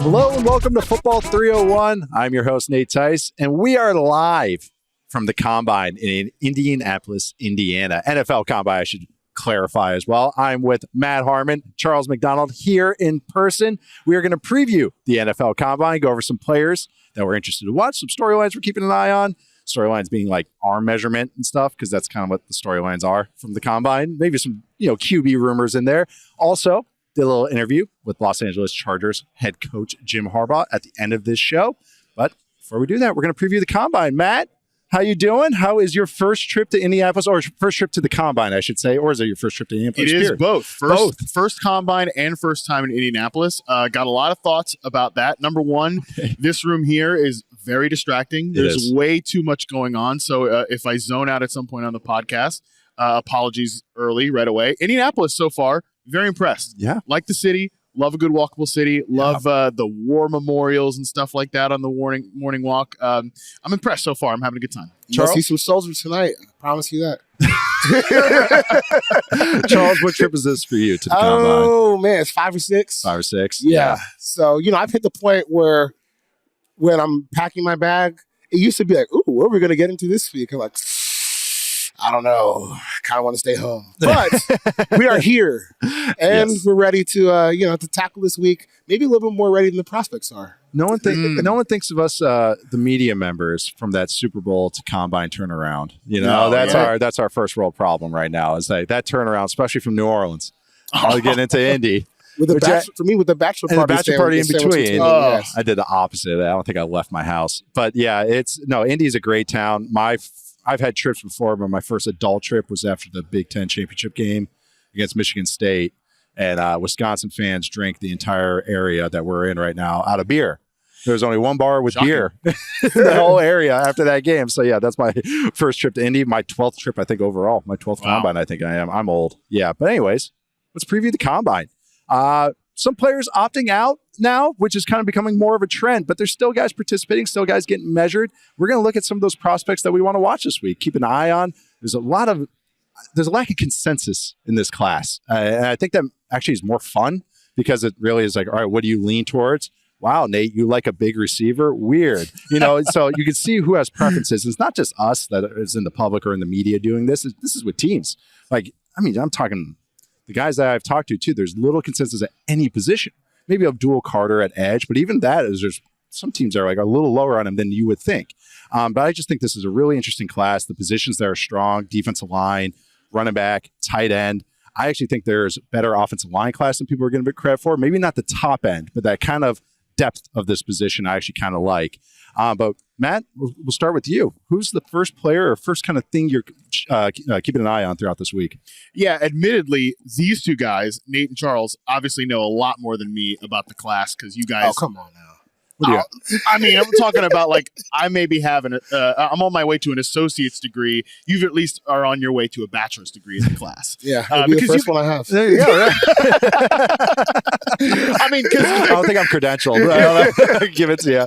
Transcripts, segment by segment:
Hello and welcome to Football 301. I'm your host, Nate Tice, and we are live from the Combine in Indianapolis, Indiana. NFL Combine, I should clarify as well. I'm with Matt Harmon, Charles McDonald here in person. We are going to preview the NFL Combine, go over some players that we're interested to watch, some storylines we're keeping an eye on. Storylines being like arm measurement and stuff, because that's kind of what the storylines are from the Combine. Maybe some, QB rumors in there. Also, did a little interview with Los Angeles Chargers head coach Jim Harbaugh at the end of this show. But before we do that, we're going to preview the Combine. Matt, how you doing? How is your first trip to Indianapolis, or first trip to the Combine, I should say, or is it your first trip to Indianapolis? It is both. First Combine and first time in Indianapolis. Got a lot of thoughts about that. Number one, this room here is very distracting. There's way too much going on. So if I zone out at some point on the podcast, apologies early, right away. Indianapolis so far, very impressed. Yeah. Like the city. Love a good walkable city. Love the war memorials and stuff like that on the morning walk. I'm impressed so far. I'm having a good time. You'll see some soldiers tonight. I promise you that. Charles, what trip is this for you to the Combine? Oh, man. It's 5 or 6. 5 or 6? Yeah. So, I've hit the point where when I'm packing my bag, it used to be like, ooh, what are we going to get into this week? I'm like, I don't know. I kind of want to stay home. But we are here. And we're ready to, to tackle this week. Maybe a little bit more ready than the prospects are. No one thinks of us, the media members, from that Super Bowl to Combine turnaround. That's our first world problem right now. Is that turnaround, especially from New Orleans. I'll get into Indy. With the bachelor party in between. I did the opposite. I don't think I left my house. But yeah, Indy's a great town. I've had trips before, but my first adult trip was after the Big Ten championship game against Michigan State. And Wisconsin fans drank the entire area that we're in right now out of beer. There was only one bar with beer in the whole area after that game. So, yeah, that's my first trip to Indy. My 12th trip, I think, overall. My 12th Combine, I think I am. I'm old. Yeah. But anyways, let's preview the Combine. Some players opting out now, which is kind of becoming more of a trend, but there's still guys participating, still guys getting measured. We're going to look at some of those prospects that we want to watch this week. Keep an eye on. There's a lack of consensus in this class. And I think that actually is more fun, because it really is like, all right, what do you lean towards? Wow, Nate, you like a big receiver? Weird. So you can see who has preferences. It's not just us that is in the public or in the media doing this. This is with teams. I'm talking the guys that I've talked to, too. There's little consensus at any position. Maybe Abdul Carter at edge, but even that is, there's some teams that are like a little lower on him than you would think. But I just think this is a really interesting class. The positions that are strong, defensive line, running back, tight end. I actually think there's better offensive line class than people are going to get credit for. Maybe not the top end, but that kind of depth of this position I actually kind of like. But Matt, we'll start with you. Who's the first player or first kind of thing you're keeping an eye on throughout this week? Yeah, admittedly, these two guys, Nate and Charles, obviously know a lot more than me about the class, because you guys... Oh, come on now. I'm talking about, like, I may be having I'm on my way to an associate's degree. You at least are on your way to a bachelor's degree in the class. Yeah, it'll be the first one I have. There you go. Right? Because I don't think I'm credentialed. Give it to you.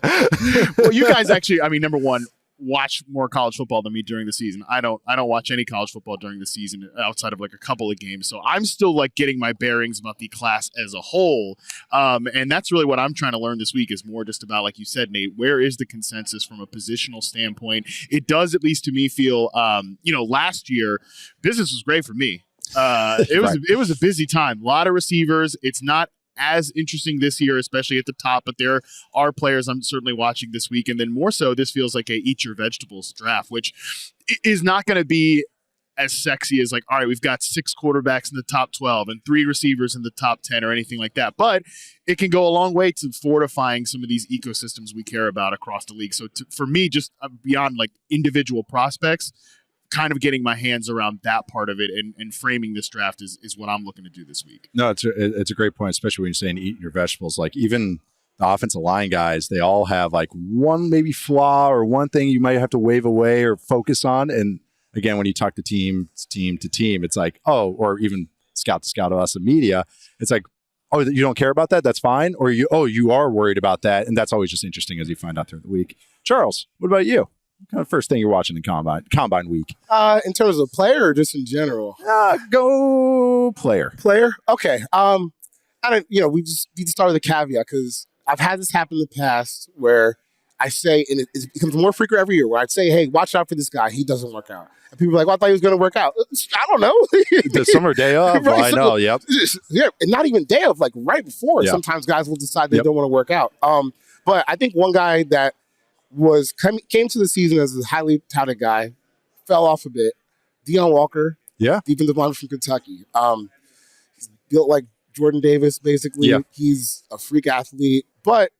Well, you guys actually, number one, watch more college football than me during the season. I don't watch any college football during the season outside of like a couple of games. So I'm still like getting my bearings about the class as a whole. And that's really what I'm trying to learn this week, is more just about, like you said, Nate, where is the consensus from a positional standpoint? It does, at least to me, feel, last year, business was great for me. It was a busy time. A lot of receivers. It's not as interesting this year, especially at the top, but there are players I'm certainly watching this week. And then more so, this feels like a eat your vegetables draft, which is not going to be as sexy as like, all right, we've got 6 quarterbacks in the top 12 and 3 receivers in the top 10 or anything like that. But it can go a long way to fortifying some of these ecosystems we care about across the league. So for me, just beyond like individual prospects, kind of getting my hands around that part of it and framing this draft is what I'm looking to do this week. No, it's a great point, especially when you're saying eating your vegetables. Like, even the offensive line guys, they all have like one maybe flaw or one thing you might have to wave away or focus on. And again, when you talk to team to team, it's like, or even scout to scout of us in media, it's like, oh, you don't care about that? That's fine. Or you are worried about that. And that's always just interesting as you find out through the week. Charles, what about you? What kind of first thing you're watching in Combine week? In terms of player or just in general? Go player. Player? Okay. We just need to start with a caveat, because I've had this happen in the past where I say, and it becomes more frequent every year, where I'd say, hey, watch out for this guy. He doesn't work out. And people are like, well, I thought he was going to work out. I don't know. The summer day of. Right, I know, yep. Yeah, and not even day of, like right before. Yep. Sometimes guys will decide they don't want to work out. But I think one guy that came to the season as a highly touted guy, fell off a bit, Deone Walker, defensive lineman from Kentucky. He's built like Jordan Davis, basically. Yeah. He's a freak athlete. But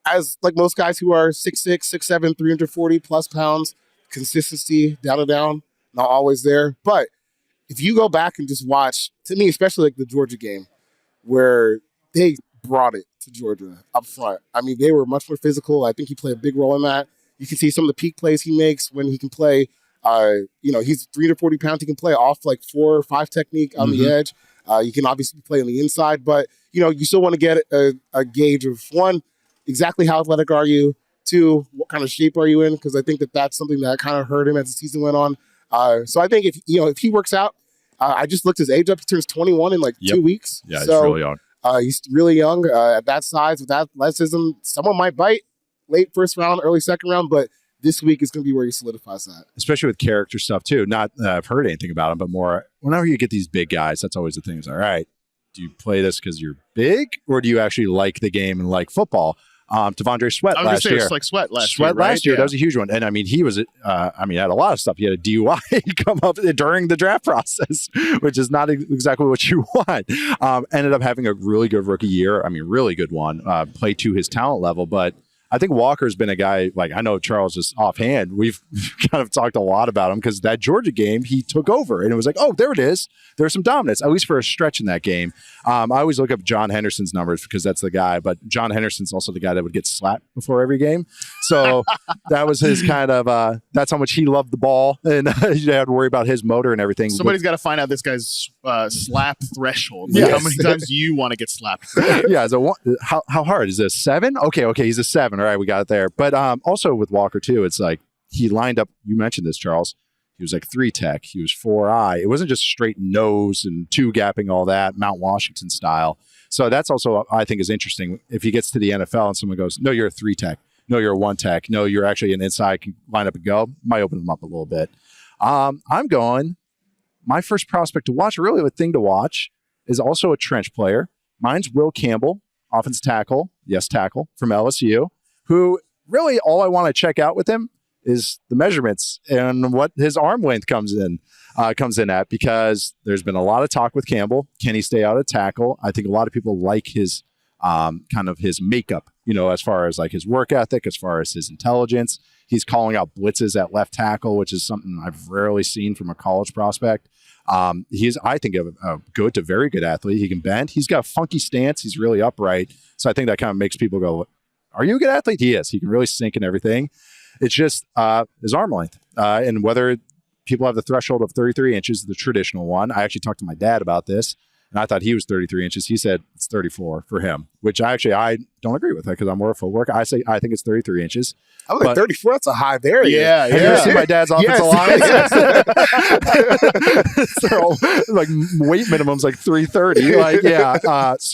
as like most guys who are 6'6", 6'7", 340-plus pounds, consistency, down and down, not always there. But if you go back and just watch, to me, especially like the Georgia game, where they brought it to Georgia up front. I mean, they were much more physical. I think he played a big role in that. You can see some of the peak plays he makes when he can play. He's 340 pounds. He can play off like 4 or 5 technique on the edge. You can obviously play on the inside, but you still want to get a gauge of, one, exactly how athletic are you? 2, what kind of shape are you in? Because I think that's something that kind of hurt him as the season went on. So I think if he works out, I just looked his age up. He turns 21 in like 2 weeks. Yeah, so, he's really young. He's really young at that size with athleticism. Someone might bite late first round, early second round, but this week is going to be where he solidifies that. Especially with character stuff too. Not that I've heard anything about him, but more whenever you get these big guys, that's always the thing. Is all right, do you play this because you're big, or do you actually like the game and like football? T'Vondre Sweat last year. Like Sweat last year. Last year, that was a huge one. And I mean, he was, had a lot of stuff. He had a DUI come up during the draft process, which is not exactly what you want. Ended up having a really good rookie year. I mean, really good one. Played to his talent level, but I think Walker's been a guy, like, I know Charles just offhand, we've kind of talked a lot about him because that Georgia game, he took over and it was like, oh, there it is. There's some dominance, at least for a stretch in that game. I always look up John Henderson's numbers because that's the guy, but John Henderson's also the guy that would get slapped before every game. So that was his kind of, that's how much he loved the ball, and you had to worry about his motor and everything. Somebody's got to find out this guy's slap threshold. Like, how many times do you want to get slapped? Yeah. So how hard? Is it a 7? Okay, he's a 7. All right, we got it there. But also with Walker too, it's like he lined up, you mentioned this, Charles. He was like 3 tech. He was 4-eye. It wasn't just straight nose and 2 gapping, all that, Mount Washington style. So that's also, I think, is interesting. If he gets to the NFL and someone goes, no, you're a 3 tech. No, you're a 1 tech. No, you're actually an inside, can line up and go. Might open him up a little bit. I'm going, my first prospect to watch, really a thing to watch, is also a trench player. Mine's Will Campbell, offensive tackle, tackle from LSU, who really all I want to check out with him is the measurements and what his arm length comes in at, because there's been a lot of talk with Campbell. Can he stay out of tackle? I think a lot of people like his kind of his makeup, as far as like his work ethic, as far as his intelligence. He's calling out blitzes at left tackle, which is something I've rarely seen from a college prospect. He's, I think, a good to very good athlete. He can bend. He's got a funky stance. He's really upright. So I think that kind of makes people go, are you a good athlete? He is. He can really sink in everything. It's just his arm length and whether people have the threshold of 33 inches, the traditional one. I actually talked to my dad about this, and I thought he was 33 inches. He said it's 34 for him, which I don't agree with that because I'm more of a footworker. I think it's 33 inches. I'm like 34. That's a high variance. Yeah. Have you ever seen my dad's offensive line? Like weight minimum's like 330.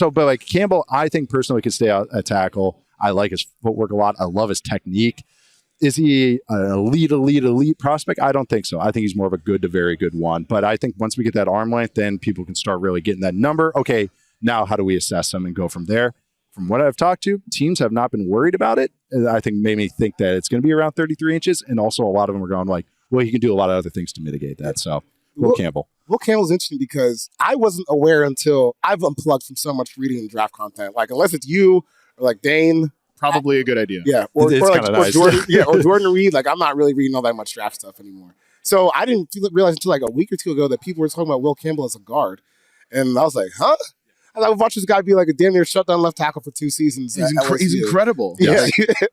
But like Campbell, I think personally could stay out at tackle. I like his footwork a lot. I love his technique. Is he an elite prospect? I don't think so. I think he's more of a good to very good one. But I think once we get that arm length, then people can start really getting that number. Okay, now how do we assess him and go from there? From what I've talked to, teams have not been worried about it. I think made me think that it's going to be around 33 inches. And also a lot of them are going like, well, he can do a lot of other things to mitigate that. So Will Campbell. Will Campbell's interesting because I wasn't aware until I've unplugged from so much reading and draft content. Like unless it's you or like Dane. Probably a good idea. Yeah, or nice. Jordan. Yeah, or Jordan Reed. Like I'm not really reading all that much draft stuff anymore. So I didn't realize until like a week or two ago that people were talking about Will Campbell as a guard, and I was like, huh? I watched this guy be like a damn near shutdown left tackle for 2 seasons. He's incredible. Yeah,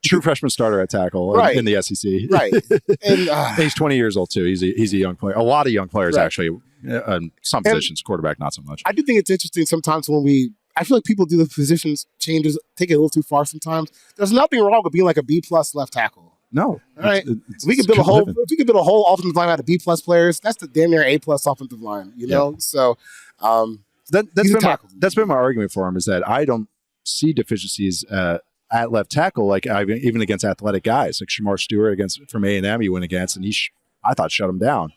true freshman starter at tackle in the SEC. Right, and he's 20 years old too. He's a young player. A lot of young players actually. Some positions, quarterback, not so much. I do think it's interesting sometimes when I feel like people do the positions changes, take it a little too far sometimes. There's nothing wrong with being like a B+ left tackle. No. All right. We could build a whole offensive line out of B+ players. That's the damn near A+ offensive line, know? So that's been my argument for him, is that I don't see deficiencies at left tackle, like even against athletic guys, like Shamar Stewart from A&M he went against, and I thought shut him down.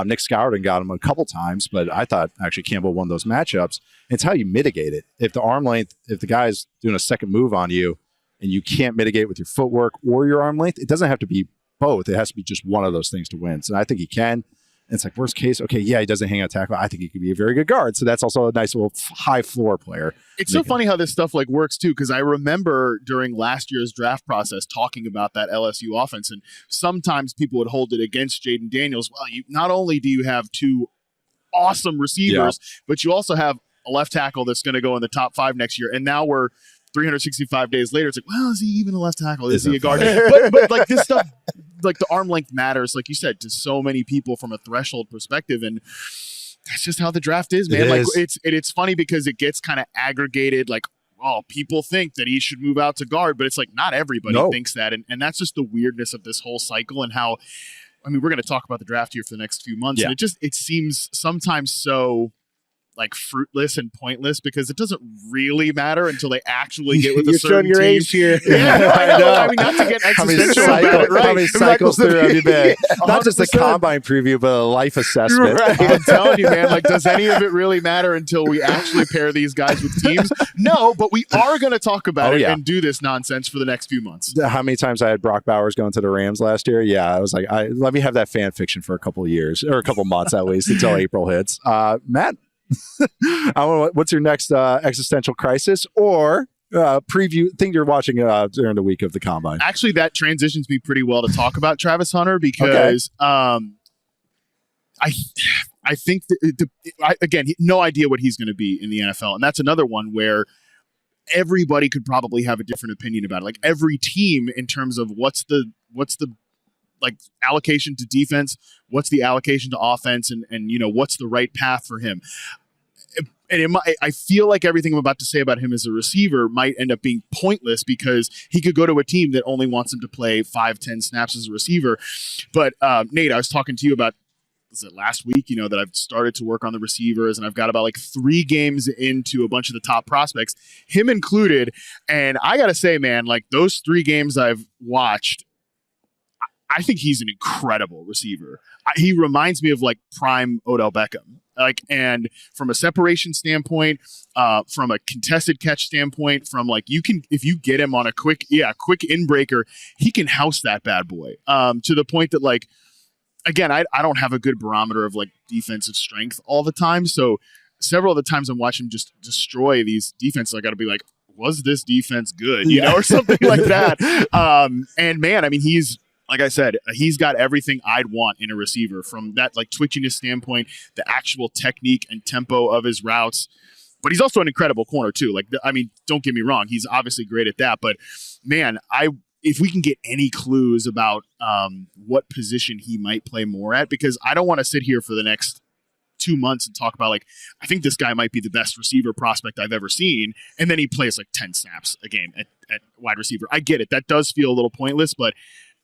Nick Scouderton got him a couple times, but I thought actually Campbell won those matchups. It's how you mitigate it. If the arm length, if the guy's doing a second move on you and you can't mitigate with your footwork or your arm length, it doesn't have to be both. It has to be just one of those things to win. So I think he can. And it's like worst case, okay, yeah, he doesn't hang out tackle. I think he could be a very good guard. So that's also a nice little high floor player. It's so funny how this stuff like works too, because I remember during last year's draft process talking about that LSU offense, and sometimes people would hold it against Jaden Daniels. Well, not only do you have two awesome receivers, but you also have a left tackle that's going to go in the top 5 next year. And now we're 365 days later. It's like, well, is he even a left tackle? Is he a guard? but like this stuff, like the arm length matters, like you said, to so many people from a threshold perspective. And that's just how the draft is, man. It's funny because it gets kind of aggregated. Like, oh, people think that he should move out to guard, but it's like not everybody thinks that. And that's just the weirdness of this whole cycle and how, I mean, we're going to talk about the draft here for the next few months. Yeah. And it seems sometimes so like fruitless and pointless because it doesn't really matter until they actually get with a certain team. You're showing your age here. Yeah, no, I know. I mean, not to get existential about it, right? How many cycles through every day? Not just the combine preview, but a life assessment. Right. I'm telling you, man, like, does any of it really matter until we actually pair these guys with teams? No, but we are going to talk about it and do this nonsense for the next few months. How many times I had Brock Bowers going to the Rams last year? Yeah, I was like, let me have that fan fiction for a couple of years, or a couple of months at least, until April hits. Matt? What's your next existential crisis or preview thing you're watching during the week of the combine? Actually, that transitions me pretty well to talk about Travis Hunter because I think again, no idea what he's going to be in the NFL, and that's another one where everybody could probably have a different opinion about it. Like every team, in terms of what's the like allocation to defense, what's the allocation to offense, and you know what's the right path for him. And I feel like everything I'm about to say about him as a receiver might end up being pointless because he could go to a team that only wants him to play 5-10 snaps as a receiver. But Nate, I was talking to you about, was it last week, you know, that I've started to work on the receivers and I've got about like 3 games into a bunch of the top prospects, him included. And I got to say, man, like those 3 games I've watched, I think he's an incredible receiver. He reminds me of like prime Odell Beckham. Like, and from a separation standpoint, from a contested catch standpoint, from like if you get him on a quick in-breaker, he can house that bad boy. To the point that like, again, I don't have a good barometer of like defensive strength all the time. So several of the times I'm watching him just destroy these defenses, I got to be like, was this defense good? You know, or something like that. And man, I mean, like I said, he's got everything I'd want in a receiver, from that like twitchiness standpoint, the actual technique and tempo of his routes. But he's also an incredible corner too. Like, I mean, don't get me wrong, he's obviously great at that. But man, if we can get any clues about what position he might play more at, because I don't want to sit here for the next 2 months and talk about like, I think this guy might be the best receiver prospect I've ever seen, and then he plays like 10 snaps a game at wide receiver. I get it. That does feel a little pointless, but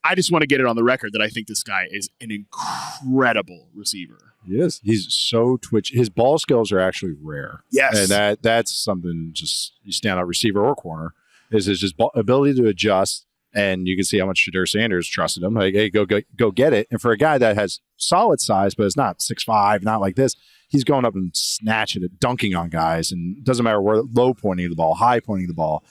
I just want to get it on the record that I think this guy is an incredible receiver. He is. He's so twitchy. His ball skills are actually rare. Yes. And that's something just you stand out receiver or corner is his just ability to adjust. And you can see how much Shadur Sanders trusted him. Like, hey, go get it. And for a guy that has solid size, but is not 6'5", not like this, he's going up and snatching it, dunking on guys. And it doesn't matter where low pointing the ball, high pointing the ball.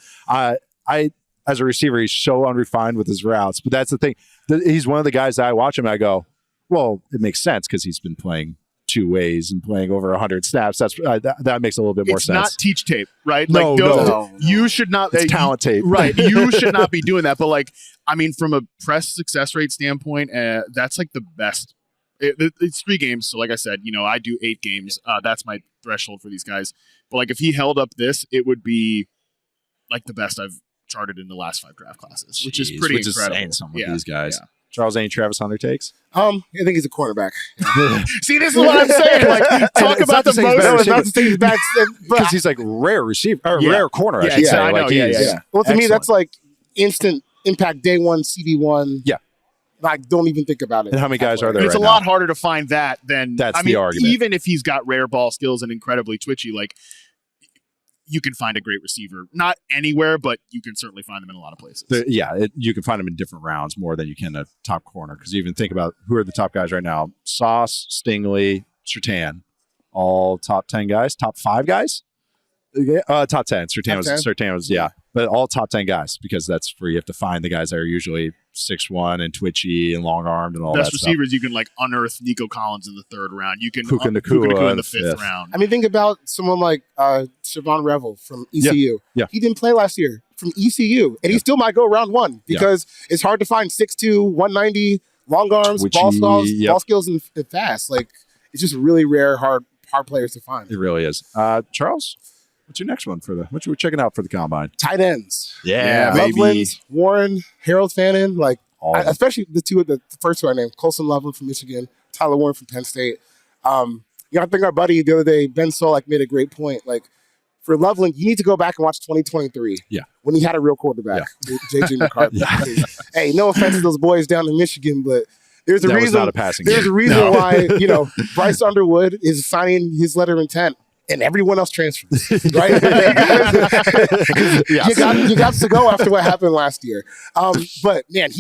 As a receiver, he's so unrefined with his routes. But that's the thing. He's one of the guys that I watch him and I go, well, it makes sense because he's been playing 2 ways and playing over 100 snaps. That's that makes a little bit more sense. It's not teach tape, right? No, like, no. You should not. It's talent tape. Right. You should not be doing that. But like, I mean, from a press success rate standpoint, that's like the best. It's 3 games. So like I said, you know, I do 8 games. That's my threshold for these guys. But like, if he held up this, it would be like the best I've charted in the last 5 draft classes, which is pretty incredible. Saying something with these guys. Yeah. Charles, any Travis Hunter takes? I think he's a cornerback. See, this is what I'm saying. Like, talk about the most. Not to say he's back because he's like rare receiver or rare corner. Yeah, I know. Well, to me, that's like instant impact day 1, CD1. Yeah. Like, don't even think about it. And how many guys are there? It's a lot harder to find that than the argument. Even if he's got rare ball skills and incredibly twitchy, like, you can find a great receiver. Not anywhere, but you can certainly find them in a lot of places. You can find them in different rounds more than you can a top corner. Because you even think about who are the top guys right now: Sauce, Stingley, Surtain, all top 10 guys, top 5 guys. Top 10. Surtain was but all top 10 guys, because that's where you have to find the guys that are usually 6'1" and twitchy and long armed and all best that receivers stuff. You can like unearth Nico Collins in the 3rd round. You can Puka Puka Nacua in the 5th round. I mean, think about someone like Siobhan Revel from ECU. Yeah. He didn't play last year from ECU, and he still might go round 1 because it's hard to find 6'2", 190, long arms, Twitchy, ball skills, and fast. Like, it's just really rare, hard players to find. It really is. Charles, what's your next one what you were checking out for the combine? Tight ends. Yeah, Loveland, Warren, Harold Fannin, like especially the first two I named, Colson Loveland from Michigan, Tyler Warren from Penn State. I think our buddy the other day, Ben Solak, made a great point. Like, for Loveland, you need to go back and watch 2023. Yeah. When he had a real quarterback, J.J. McCarthy. Hey, no offense to those boys down in Michigan, but there's a reason. Was not a passing there's game. a reason why Bryce Underwood is signing his letter of intent, and everyone else transfers, right? You got to go after what happened last year. But man,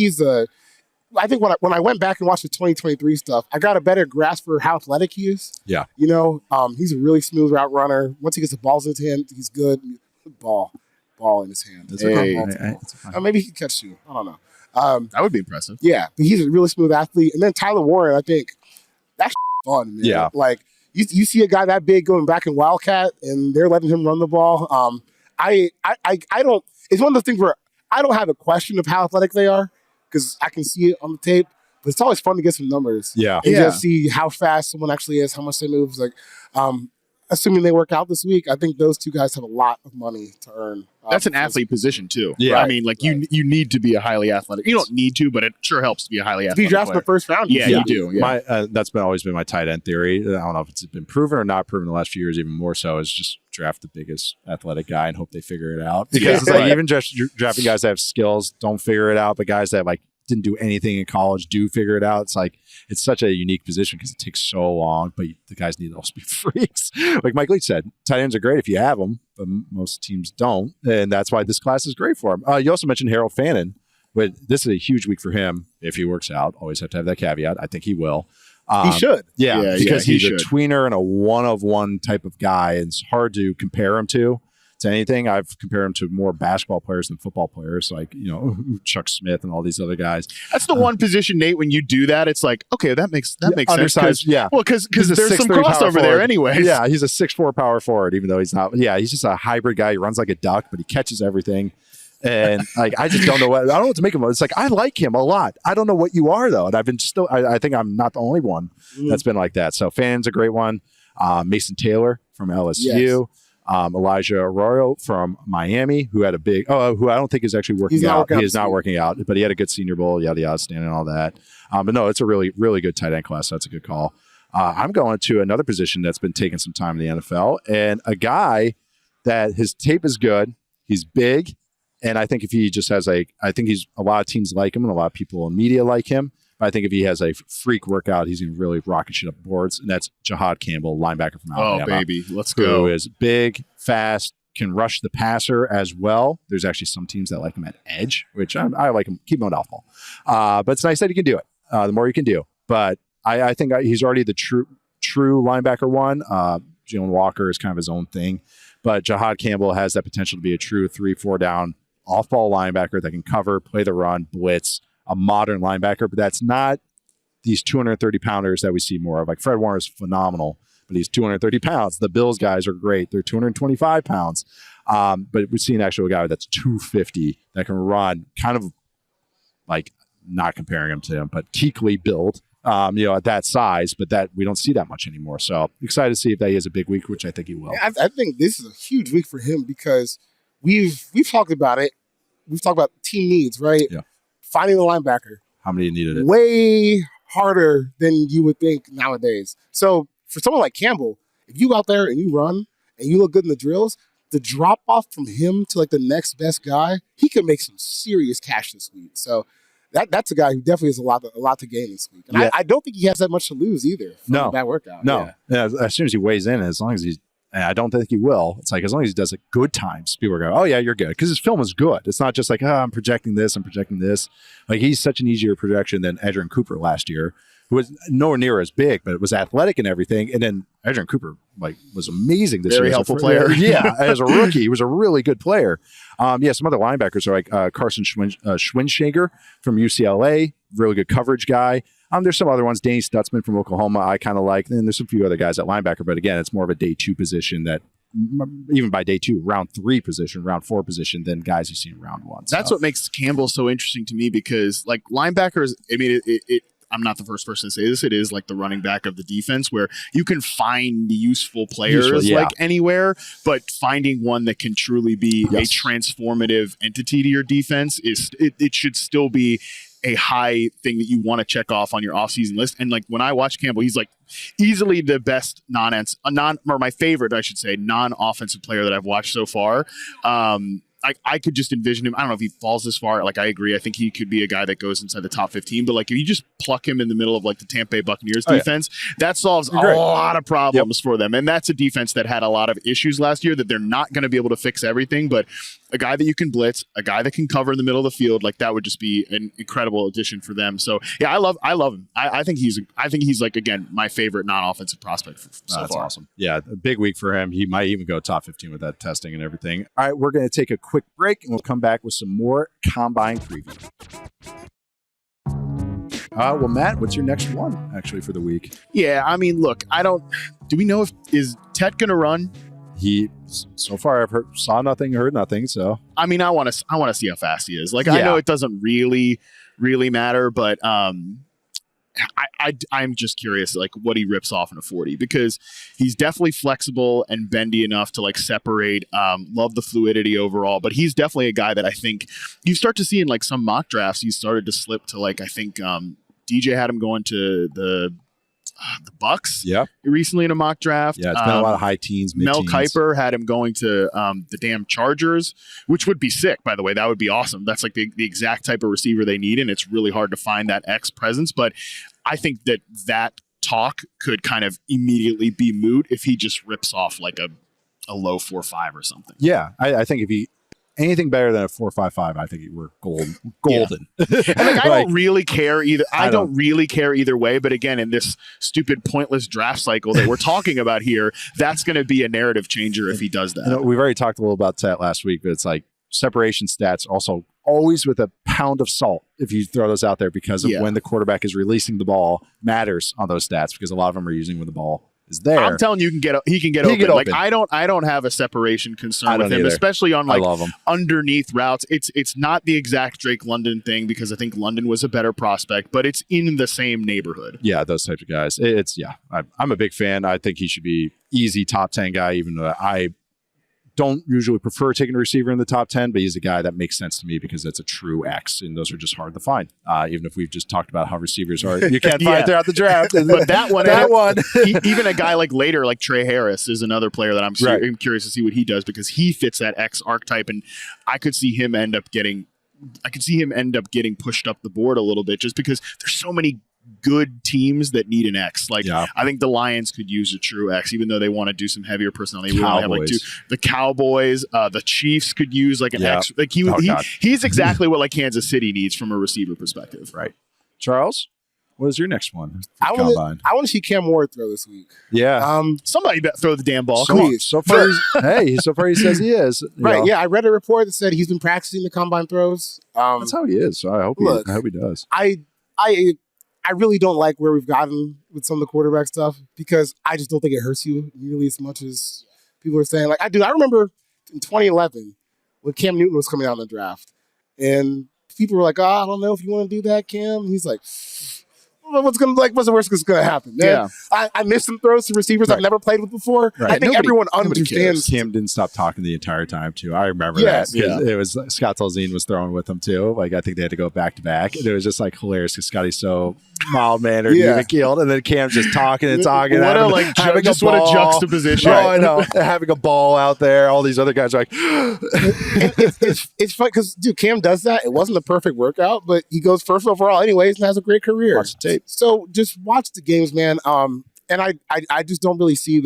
I think when I went back and watched the 2023 stuff, I got a better grasp for how athletic he is. Yeah. He's a really smooth route runner. Once he gets the balls in his hand, he's good. Ball in his hand. Maybe he can catch you. I don't know. That would be impressive. Yeah, but he's a really smooth athlete. And then Tyler Warren, I think that's fun, man. Yeah. Like, you see a guy that big going back in Wildcat, and they're letting him run the ball. I don't. It's one of those things where I don't have a question of how athletic they are because I can see it on the tape. But it's always fun to get some numbers. Yeah. And just see how fast someone actually is, how much they move. It's like, assuming they work out this week, I think those two guys have a lot of money to earn. That's an athlete position too. Yeah. Right? I mean, like you need to be a highly athletic. You don't need to, but it sure helps to be a highly athletic. If you draft the first round, you do. Yeah. That's always been my tight end theory. I don't know if it's been proven or not proven in the last few years. Even more so is just draft the biggest athletic guy and hope they figure it out. Because it's like even just drafting guys that have skills don't figure it out, but guys that like didn't do anything in college do figure it out. It's like it's such a unique position because it takes so long, but the guys need to also be freaks. Like Mike Leach said, tight ends are great if you have them, but most teams don't, and that's why this class is great for him. You also mentioned Harold Fannin, but this is a huge week for him if he works out. Always have to have that caveat. I think he will. He should. Yeah, because he's a tweener and a one-of-one type of guy, and it's hard to compare him to anything. I've compared him to more basketball players than football players, like Chuck Smith and all these other guys. That's the one position, Nate. When you do that, it's like, okay, that makes sense. Yeah, well, because there's some crossover there, anyways. Yeah, he's a 6'4" power forward, even though he's not. Yeah, he's just a hybrid guy. He runs like a duck, but he catches everything. And like, I just don't know what to make him. It's like I like him a lot. I don't know what you are though, and I've been I think I'm not the only one that's been like that. So Fannon's a great one. Mason Taylor from LSU. Yes. Elijah Arroyo from Miami, who had a big, who I don't think is actually working out. He is not working out, but he had a good Senior Bowl, yada, yada, standing and all that. But no, it's a really, really good tight end class. So that's a good call. I'm going to another position that's been taking some time in the NFL, and a guy that his tape is good. He's big, and I think if he just has a lot of teams like him, and a lot of people in media like him. I think if he has a freak workout, he's going to really rocket shit up boards. And that's Jihaad Campbell, linebacker from Alabama. Oh, baby. Let's go. Who is big, fast, can rush the passer as well. There's actually some teams that like him at edge, which I like him. Keep him on off ball. But it's nice that he can do it. The more you can do. But I think he's already the true linebacker one. Deone Walker is kind of his own thing. But Jihaad Campbell has that potential to be a true 3-4 down off-ball linebacker that can cover, play the run, blitz, a modern linebacker, but that's not these 230-pounders that we see more of. Like Fred Warner is phenomenal, but he's 230 pounds. The Bills guys are great. They're 225 pounds. But we've seen actually a guy that's 250 that can run, kind of like not comparing him to him, but Kuechly build, at that size, but that we don't see that much anymore. So excited to see if that he has a big week, which I think he will. I think this is a huge week for him because we've talked about it. We've talked about team needs, right? Yeah. Finding the linebacker. How many needed it? Way harder than you would think nowadays. So for someone like Campbell, if you go out there and you run and you look good in the drills, the drop off from him to like the next best guy, he could make some serious cash this week. So that's a guy who definitely has a lot to gain this week. And I don't think he has that much to lose either from a bad workout. No. Yeah, as soon as he weighs in, as long as he's And I don't think he will. It's like, as long as he does it good times, people are going, oh, yeah, you're good. Because his film is good. It's not just like, I'm projecting this, I'm projecting this. Like, he's such an easier projection than Adrian Cooper last year, who was nowhere near as big, but it was athletic and everything. And then Adrian Cooper, like, was amazing this year. Very helpful player. Yeah, as a rookie, he was a really good player. Some other linebackers are like Carson Schwindschager from UCLA, really good coverage guy. There's some other ones. Danny Stutzman from Oklahoma I kind of like. And there's a few other guys at linebacker. But again, it's more of a day 2 position that even by day 2, round 3 position, round 4 position than guys you see in round 1. That's what makes Campbell so interesting to me because like linebackers, I mean, I'm not the first person to say this. It is like the running back of the defense where you can find useful players like anywhere, but finding one that can truly be a transformative entity to your defense it should still be a high thing that you want to check off on your offseason list. And like when I watch Campbell, he's like easily the best or my favorite, I should say, non-offensive player that I've watched so far. I could just envision him. I don't know if he falls this far. Like, I agree. I think he could be a guy that goes inside the top 15. But, like, if you just pluck him in the middle of, like, the Tampa Bay Buccaneers defense, that solves a lot of problems for them. And that's a defense that had a lot of issues last year that they're not going to be able to fix everything. But a guy that you can blitz, a guy that can cover in the middle of the field, like, that would just be an incredible addition for them. So, yeah, I love him. I think he's like, again, my favorite non-offensive prospect so that's far. Awesome. Yeah, a big week for him. He might even go top 15 with that testing and everything. All right, we're going to take a quick break, and we'll come back with some more Combine preview. Well, Matt, what's your next one, actually, for the week? Yeah, I mean, look, do we know is Tet going to run? So far, I've saw nothing, heard nothing, so. I mean, I want to see how fast he is. Like, I know it doesn't really matter, but I'm just curious, like, what he rips off in a 40 because he's definitely flexible and bendy enough to like separate. Love the fluidity overall, but he's definitely a guy that I think you start to see in like some mock drafts. He started to slip to like I think DJ had him going to the Bucks recently in a mock draft. Yeah, it's been a lot of high teens, mid-teens. Mel Kiper had him going to the damn Chargers, which would be sick, by the way. That would be awesome. That's like the exact type of receiver they need, and it's really hard to find that X presence. But I think that talk could kind of immediately be moot if he just rips off like a low 4.5 or something. Yeah, I think if he anything better than a 4.55, I think we're golden. Yeah. And like, I don't really care either. I don't really care either way. But again, in this stupid, pointless draft cycle that we're talking about here, that's going to be a narrative changer if he does that. You know, we've already talked a little about that last week, but it's like separation stats also always with a pound of salt if you throw those out there because of when the quarterback is releasing the ball matters on those stats because a lot of them are using when the ball is there. I'm telling you, he can get open. Like I don't have a separation concern with him, especially on like underneath routes. It's not the exact Drake London thing because I think London was a better prospect, but it's in the same neighborhood. Yeah, those types of guys. I'm a big fan. I think he should be easy top 10 guy, even though I don't usually prefer taking a receiver in the top 10, but he's a guy that makes sense to me because that's a true X, and those are just hard to find. Even if we've just talked about how receivers are, you can't find throughout the draft. But that one, even a guy like later, like Trey Harris, is another player that I'm curious to see what he does because he fits that X archetype, and I could see him end up getting pushed up the board a little bit just because there's so many good teams that need an X. Like I think the Lions could use a true X, even though they want to do some heavier personnel. They really have like the Cowboys, the Chiefs could use like an X. Like he's exactly what like Kansas City needs from a receiver perspective. Right. Charles, what is your next one? I want to see Cam Ward throw this week. Yeah. Somebody throw the damn ball. So far he says he is. Right. Yeah. I read a report that said he's been practicing the combine throws. That's how he is. So I hope he does. I really don't like where we've gotten with some of the quarterback stuff because I just don't think it hurts you nearly as much as people are saying. Like, I remember in 2011 when Cam Newton was coming out in the draft, and people were like, "Oh, I don't know if you want to do that, Cam." And he's like, what's the worst that's going to happen? Man, I missed some throws to receivers I've never played with before. Right. I think everyone understands. Cam didn't stop talking the entire time too. I remember that. It was Scott Tolzien was throwing with him too. Like I think they had to go back to back, and it was just like hilarious because Scotty's so mild mannered, even keeled, and then Cam's just talking and talking. What a juxtaposition! Oh, I know, having a ball out there. All these other guys are like, it's fun because dude, Cam does that. It wasn't the perfect workout, but he goes first overall anyways and has a great career. Watch the tape. So just watch the games, man. And I just don't really see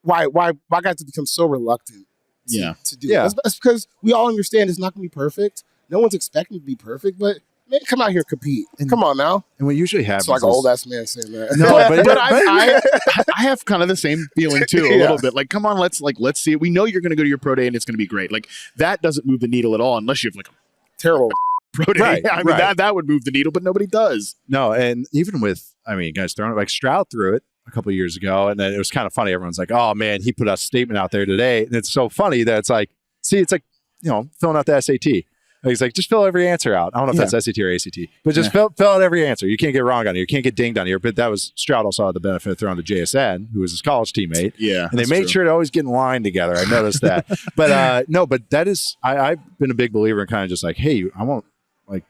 why guys have become so reluctant to do Yeah. it. That's because we all understand it's not going to be perfect. No one's expecting to be perfect, but man, come out here and compete. Come on now. And what usually happens It's like an old ass man saying that. No, but I have kind of the same feeling too, a little bit. Like, come on, let's see it. We know you're going to go to your pro day and it's going to be great. Like, that doesn't move the needle at all unless you have like a terrible pro day. Right, I mean, that would move the needle, but nobody does. No, and even with, guys throwing it, like Stroud threw it a couple of years ago, and then it was kind of funny. Everyone's like, oh man, he put a statement out there today. And it's so funny that it's like, it's like, filling out the SAT. He's like, just fill every answer out. I don't know if that's SAT or ACT, but just fill out every answer. You can't get wrong on it. You can't get dinged on here. But that was Stroud also had the benefit of throwing to JSN, who was his college teammate. Yeah. And they made sure to always get in line together. I noticed that. But no, but that is, I've been a big believer in kind of just like, hey, I won't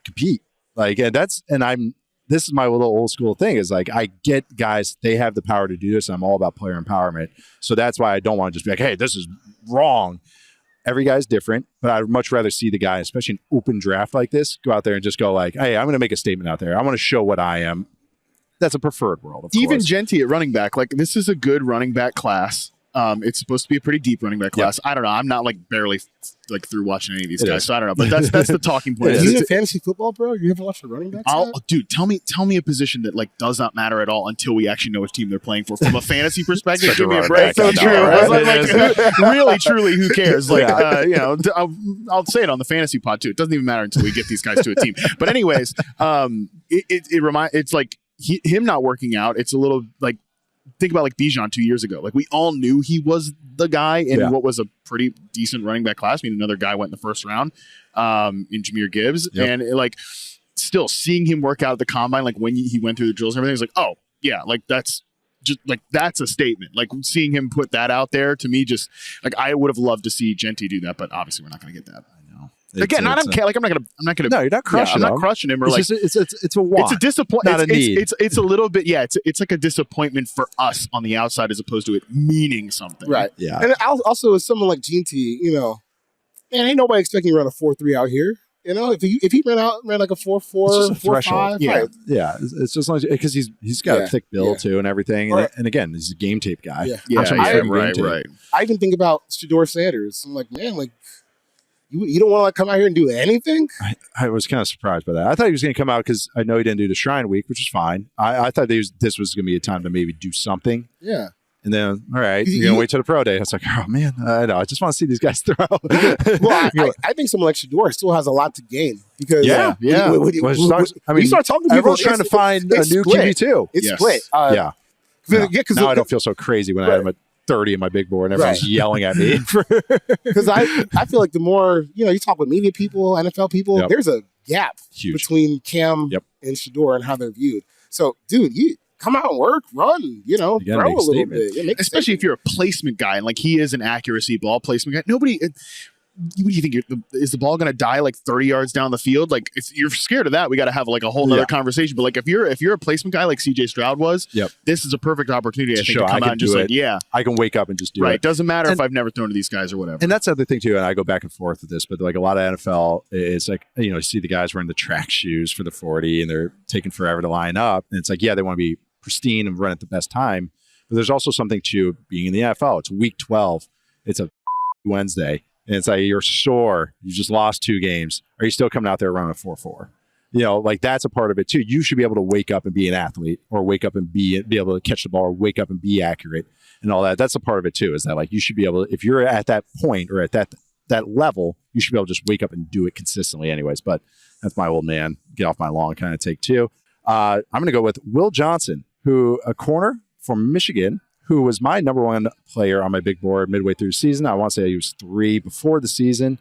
compete. This is my little old school thing is like, I get guys, they have the power to do this. And I'm all about player empowerment. So that's why I don't want to just be like, hey, this is wrong. Every guy's different, but I'd much rather see the guy, especially an open draft like this, go out there and just go like, hey, I'm going to make a statement out there. I want to show what I am. That's a preferred world, of Even course. Genty at running back, like this is a good running back class. It's supposed to be a pretty deep running back class. I don't know. I'm not barely through watching any of these guys, so I don't know. But that's the talking point. You in fantasy football, bro? You haven't watched the running backs? Dude, tell me a position that does not matter at all until we actually know which team they're playing for. From a fantasy perspective, give me a break. So true. Really, truly, who cares? I'll say it on the fantasy pod too. It doesn't even matter until we get these guys to a team. But anyways, it's like him not working out. It's a little like. Think about Bijan 2 years ago. We all knew he was the guy in what was a pretty decent running back class. I mean, another guy went in the first round in Jahmyr Gibbs. Yep. And still seeing him work out at the combine, when he went through the drills and everything, it's like, oh, yeah, that's just that's a statement. Seeing him put that out there to me, just I would have loved to see Genty do that, but obviously we're not going to get that. Again, I don't care. I'm not gonna. No, you're not crushing. I'm not crushing him. Or it's a want. It's a disappointment. Not a need. It's a little bit. Yeah, it's like a disappointment for us on the outside as opposed to it meaning something. Right. Yeah. And also, as someone like Genty, man, ain't nobody expecting you to run a 4.3 out here. If he ran like a 4.4, 4.5, yeah. It's just because he's got a thick build too and everything. And again, he's a game tape guy. Right. I even think about Shedeur Sanders. I'm like, man, you don't want to come out here and do anything? I was kind of surprised by that. I thought he was going to come out because I know he didn't do the Shrine Week, which is fine. I thought this was going to be a time to maybe do something. Yeah. And then, all right, you're going to wait till the pro day. I was like, oh, man, I just want to see these guys throw. I think someone like Shedeur still has a lot to gain. Because when you start talking to people, everyone's trying to find a new QB too. It's split. Now I don't feel so crazy when I had him at 30 in my big board and everyone's yelling at me. Because I feel like the more, you talk with media people, NFL people, there's a gap between Cam and Shedeur and how they're viewed. So, dude, you come out and work, run, throw a little bit. Especially if you're a placement guy and he is an accuracy ball placement guy. Nobody... What do you think? Is the ball going to die 30 yards down the field? If you're scared of that, we got to have a whole nother conversation. But if you're a placement guy like CJ Stroud was, this is a perfect opportunity I think to come out and just I can wake up and just do it. Right. Doesn't matter if I've never thrown to these guys or whatever. And that's the other thing too. And I go back and forth with this, but a lot of NFL, it's you see the guys wearing the track shoes for the 40 and they're taking forever to line up. And it's they want to be pristine and run at the best time. But there's also something to being in the NFL. It's week 12. It's a Wednesday. And it's you're sore. You just lost 2 games. Are you still coming out there running a 4.4? That's a part of it too. You should be able to wake up and be an athlete, or wake up and be able to catch the ball, or wake up and be accurate, and all that. That's a part of it too. Is that you should be able to, if you're at that point or at that level, you should be able to just wake up and do it consistently, anyways. But that's my old man get off my lawn kind of take too. I'm going to go with Will Johnson, a corner from Michigan, who was my number 1 player on my big board midway through the season. I want to say he was 3 before the season.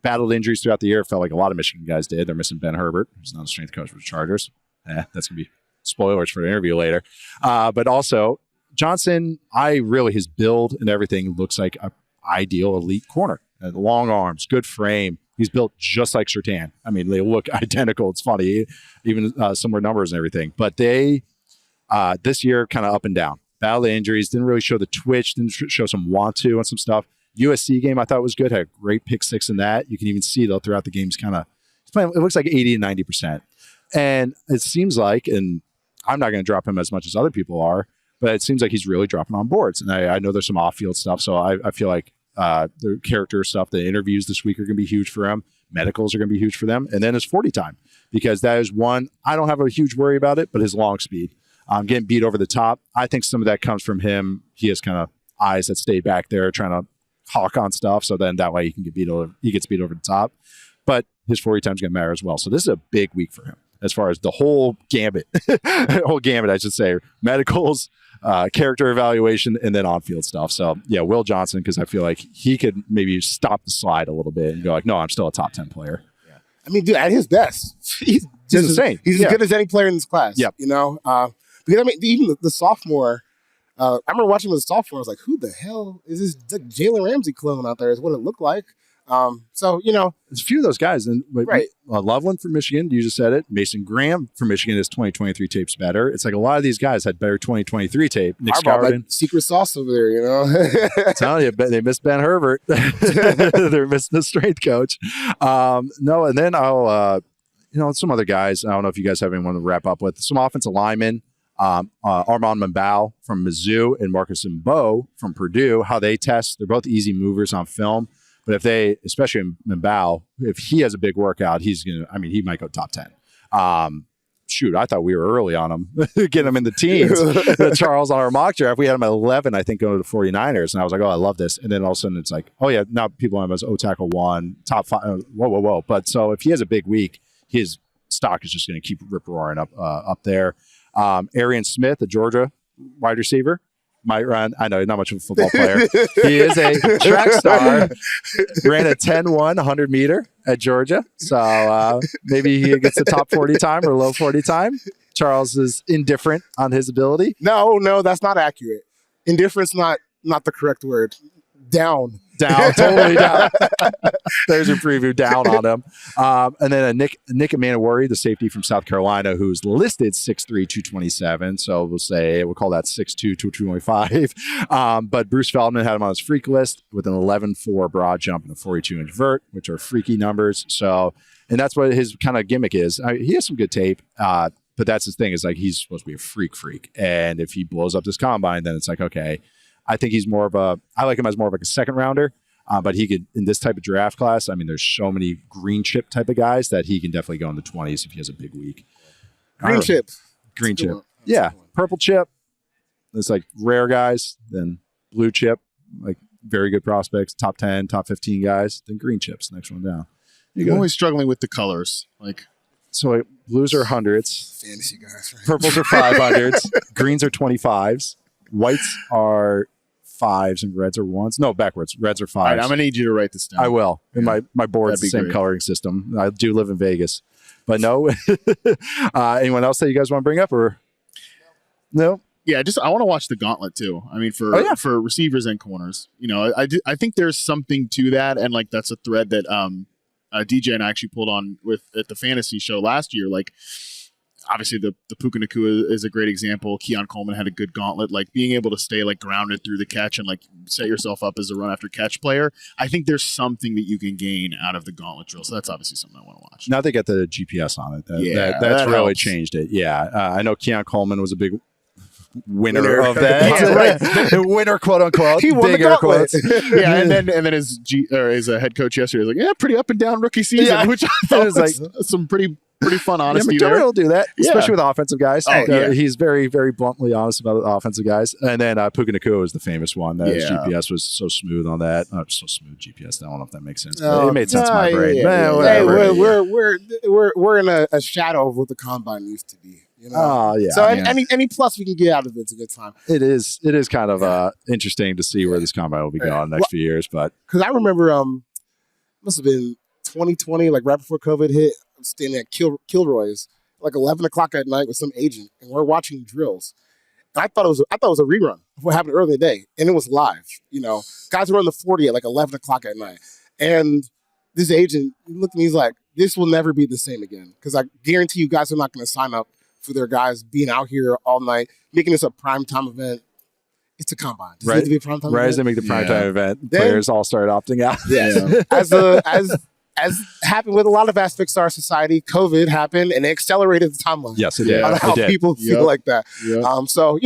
Battled injuries throughout the year. Felt like a lot of Michigan guys did. They're missing Ben Herbert, who's not a strength coach for the Chargers. That's going to be spoilers for the interview later. But also, Johnson, his build and everything looks like an ideal elite corner. Long arms, good frame. He's built just like Surtain. I mean, they look identical. It's funny, even similar numbers and everything. But they, this year, kind of up and down. Battle of injuries, didn't really show the twitch, didn't show some want to on some stuff. USC game I thought was good, had a great pick 6 in that. You can even see though throughout the games he's playing, it looks like 80 to 90%. And it seems like, and I'm not going to drop him as much as other people are, but it seems like he's really dropping on boards. And I know there's some off-field stuff, so I feel like the character stuff, the interviews this week are going to be huge for him. Medicals are going to be huge for them. And then his 40 time, because that is one, I don't have a huge worry about it, but his long speed. Getting beat over the top. I think some of that comes from him. He has kind of eyes that stay back there trying to hawk on stuff. So then that way he gets beat over the top. But his 40 times going to matter as well. So this is a big week for him as far as the whole gambit, I should say. Medicals, character evaluation, and then on-field stuff. So yeah, Will Johnson, because I feel like he could maybe stop the slide a little bit and go like, no, I'm still a top 10 player. Yeah. I mean, dude, at his best, he's insane. He's as good as any player in this class. Yep. You know, because I mean, even the sophomore. I remember watching him as a sophomore. I was like, "Who the hell is this Jalen Ramsey clone out there?" Is what it looked like. So you know, there's a few of those guys, and right. Loveland from Michigan, you just said it. Mason Graham from Michigan, his 2023 tape's better. It's like a lot of these guys had better 2023 tape. Nick Scouton, secret sauce over there, you know. I'm telling you, they missed Ben Herbert. They're missing the strength coach. No, and then I'll, some other guys. I don't know if you guys have anyone to wrap up with. Some offensive linemen. Harmon Mambao from Mizzou and Marcus Mbow from Purdue, how they test. They're both easy movers on film. But if they, especially Mambao, if he has a big workout, he might go top 10. I thought we were early on him, getting him in the teens. Charles, on our mock draft, we had him at 11, I think, going to the 49ers. And I was like, oh, I love this. And then all of a sudden it's like, oh, yeah, now people have him as O-tackle 1, top 5. Whoa. But so if he has a big week, his stock is just going to keep rip-roaring up there. Arian Smith, a Georgia wide receiver, might run. I know he's not much of a football player. He is a track star. Ran a 10-1 100 meter at Georgia. So maybe he gets the top 40 time or low 40 time. Charles is indifferent on his ability. No, that's not accurate. Indifference, not the correct word. Down, totally down. There's your preview, down on him. And then Nick Manowari, the safety from South Carolina, who's listed 6'3", 227. So we'll call that 6'2", 225. But Bruce Feldman had him on his freak list with an 11.4 broad jump and a 42-inch vert, which are freaky numbers. So, and that's what his kind of gimmick is. He has some good tape, but that's his thing. Is like he's supposed to be a freak. And if he blows up this combine, then it's like, okay, I think he's I like him as more of like a second rounder, but he could, in this type of draft class, I mean, there's so many green chip type of guys that he can definitely go in the 20s if he has a big week. Green chip. Yeah. Purple chip. It's like rare guys, then blue chip, like very good prospects, top 10, top 15 guys, then green chips, next one down. I'm always struggling with the colors. So blues are hundreds. Fantasy guys. Right? Purples are 500s. Greens are 25s. Whites are 5s and reds are 1s. No, backwards. Reds are 5s. All right, I'm going to need you to write this down. I will. And my board's the same great. coloring system. I do live in Vegas. But no. Anyone else that you guys want to bring up? Or no? Yeah, I want to watch the gauntlet too. I mean, for receivers and corners. You know, I think there's something to that. And that's a thread that DJ and I actually pulled on at the fantasy show last year. Obviously the Puka Nacua is a great example. Keon Coleman had a good gauntlet, being able to stay grounded through the catch and set yourself up as a run after catch player. I think there's something that you can gain out of the gauntlet drill. So that's obviously something I want to watch. Now they got the GPS on it. That's really helps. Changed it. Yeah. I know Keon Coleman was a big winner of that. Winner, quote unquote. He won the gauntlet. Yeah, and then his head coach yesterday was like, pretty up and down rookie season, which I thought was some pretty fun honesty. McDonald will do that, especially with offensive guys. Oh, he's very, very bluntly honest about offensive guys. And then Puka Nacua is the famous one. His GPS was so smooth on that. So smooth GPS. I don't know if that makes sense. But it made sense in my brain. Hey, we're in a shadow of what the combine used to be. You know? So any plus we can get out of it's a good time. It is kind of interesting to see where this combine will be going next few years. But because I remember, must have been 2020, right before COVID hit. I'm standing at Kilroy's 11 o'clock at night with some agent, and we're watching drills. And I thought it was a rerun of what happened earlier in the day, and it was live. You know, guys were on the 40 at 11 o'clock at night, and this agent looked at me. He's like, "This will never be the same again," because I guarantee you guys are not going to sign up for their guys being out here all night, making this a primetime event. It's a combine. Does it have to be a primetime event? As they make the primetime event, players all start opting out. Yeah. As happened with a lot of aspects of our society, COVID happened and it accelerated the timeline. Yes, it did. On how people feel like that. Yep. So,